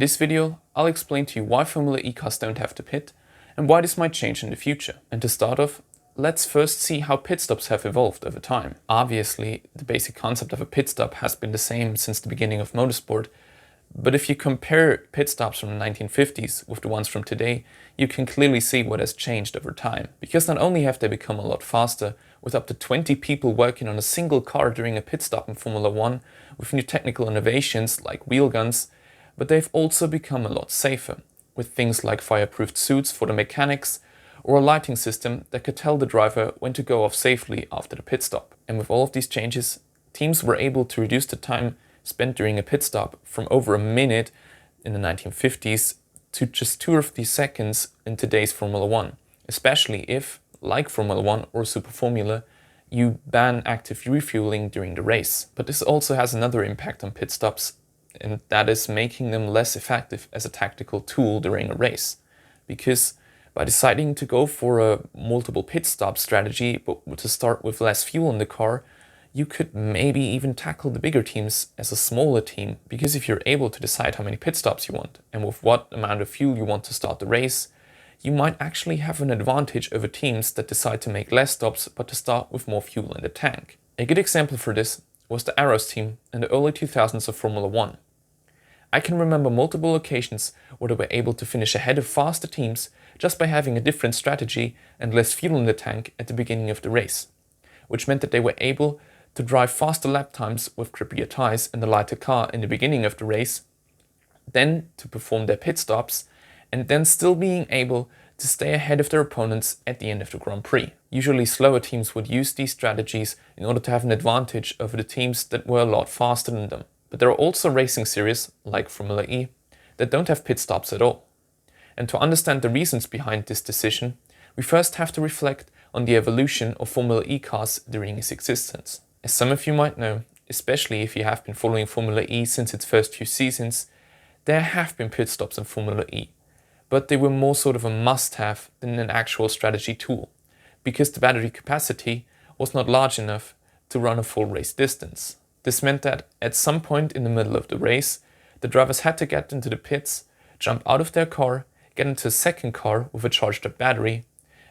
this video, I'll explain to you why Formula E cars don't have to pit and why this might change in the future. And to start off, let's first see how pit stops have evolved over time. Obviously, the basic concept of a pit stop has been the same since the beginning of motorsport, but if you compare pit stops from the 1950s with the ones from today, you can clearly see what has changed over time. Because not only have they become a lot faster, with up to 20 people working on a single car during a pit stop in Formula 1, with new technical innovations like wheel guns, but they've also become a lot safer, with things like fireproof suits for the mechanics, or a lighting system that could tell the driver when to go off safely after the pit stop. And with all of these changes, teams were able to reduce the time spent during a pit stop from over a minute in the 1950s to just 2 or 3 seconds in today's Formula 1, especially if, like Formula 1 or Super Formula, you ban active refueling during the race. But this also has another impact on pit stops, and that is making them less effective as a tactical tool during a race. Because by deciding to go for a multiple pit stop strategy, but to start with less fuel in the car, you could maybe even tackle the bigger teams as a smaller team, because if you're able to decide how many pit stops you want and with what amount of fuel you want to start the race, you might actually have an advantage over teams that decide to make less stops but to start with more fuel in the tank. A good example for this was the Arrows team in the early 2000s of Formula 1. I can remember multiple occasions where they were able to finish ahead of faster teams just by having a different strategy and less fuel in the tank at the beginning of the race, which meant that they were able to drive faster lap times with grippier tyres in the lighter car in the beginning of the race, then to perform their pit stops, and then still being able to stay ahead of their opponents at the end of the Grand Prix. Usually slower teams would use these strategies in order to have an advantage over the teams that were a lot faster than them. But there are also racing series, like Formula E, that don't have pit stops at all. And to understand the reasons behind this decision, we first have to reflect on the evolution of Formula E cars during its existence. As some of you might know, especially if you have been following Formula E since its first few seasons, there have been pit stops in Formula E, but they were more sort of a must-have than an actual strategy tool, because the battery capacity was not large enough to run a full race distance. This meant that at some point in the middle of the race, the drivers had to get into the pits, jump out of their car, get into a second car with a charged up battery,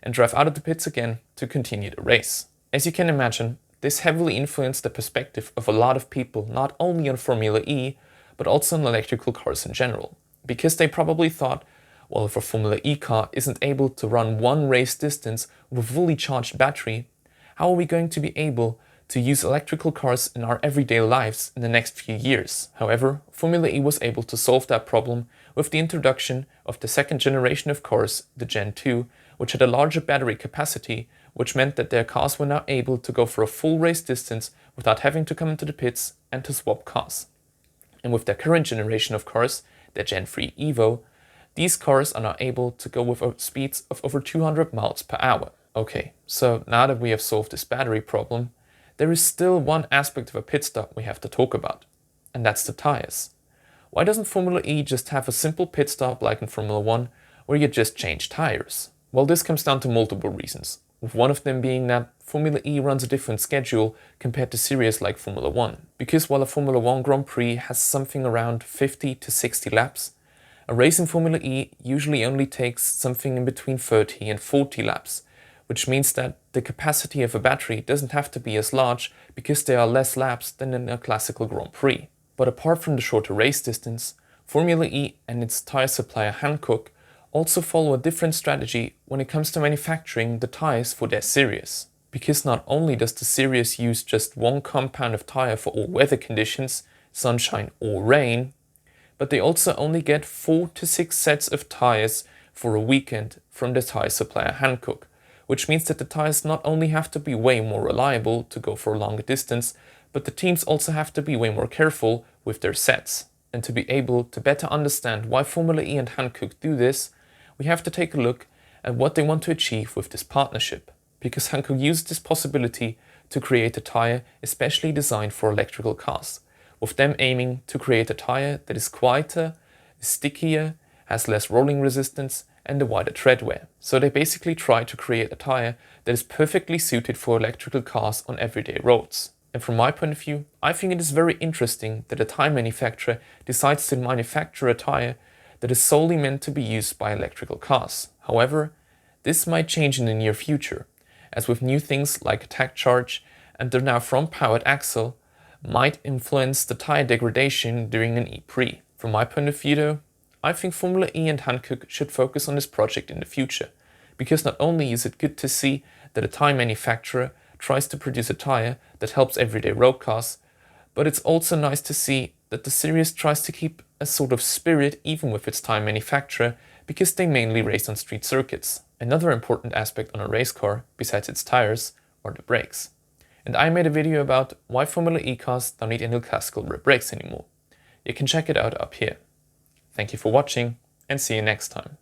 and drive out of the pits again to continue the race. As you can imagine, this heavily influenced the perspective of a lot of people, not only on Formula E, but also on electrical cars in general. Because they probably thought, well, if a Formula E car isn't able to run one race distance with a fully charged battery, how are we going to be able to use electrical cars in our everyday lives in the next few years? However, Formula E was able to solve that problem with the introduction of the second generation of cars, the Gen 2, which had a larger battery capacity, which meant that their cars were now able to go for a full race distance without having to come into the pits and to swap cars. And with their current generation of cars, the Gen 3 Evo, these cars are now able to go with speeds of over 200 miles per hour. Okay, so now that we have solved this battery problem, there is still one aspect of a pit stop we have to talk about, and that's the tires. Why doesn't Formula E just have a simple pit stop like in Formula 1, where you just change tires? Well, this comes down to multiple reasons, with one of them being that Formula E runs a different schedule compared to series like Formula 1. Because while a Formula 1 Grand Prix has something around 50 to 60 laps, a race in Formula E usually only takes something in between 30 and 40 laps, which means that the capacity of a battery doesn't have to be as large because there are less laps than in a classical Grand Prix. But apart from the shorter race distance, Formula E and its tyre supplier Hankook also follow a different strategy when it comes to manufacturing the tires for their series. Because not only does the series use just one compound of tire for all weather conditions, sunshine or rain, but they also only get 4 to 6 sets of tires for a weekend from the tyre supplier Hankook, which means that the tires not only have to be way more reliable to go for a longer distance, but the teams also have to be way more careful with their sets. And to be able to better understand why Formula E and Hankook do this, we have to take a look at what they want to achieve with this partnership, because Hankook used this possibility to create a tire especially designed for electrical cars, with them aiming to create a tire that is quieter, is stickier, has less rolling resistance and a wider tread wear. So they basically try to create a tire that is perfectly suited for electrical cars on everyday roads. And from my point of view, I think it is very interesting that a tyre manufacturer decides to manufacture a tyre that is solely meant to be used by electrical cars. However, this might change in the near future, as with new things like a tach charge and the now front-powered axle might influence the tyre degradation during an E-Prix. From my point of view though, I think Formula E and Hankook should focus on this project in the future, because not only is it good to see that a tyre manufacturer tries to produce a tyre that helps everyday road cars, but it's also nice to see that the series tries to keep a sort of spirit even with its tyre manufacturer, because they mainly race on street circuits. Another important aspect on a race car, besides its tyres, are the brakes. And I made a video about why Formula E cars don't need any classical rear brakes anymore. You can check it out up here. Thank you for watching, and see you next time.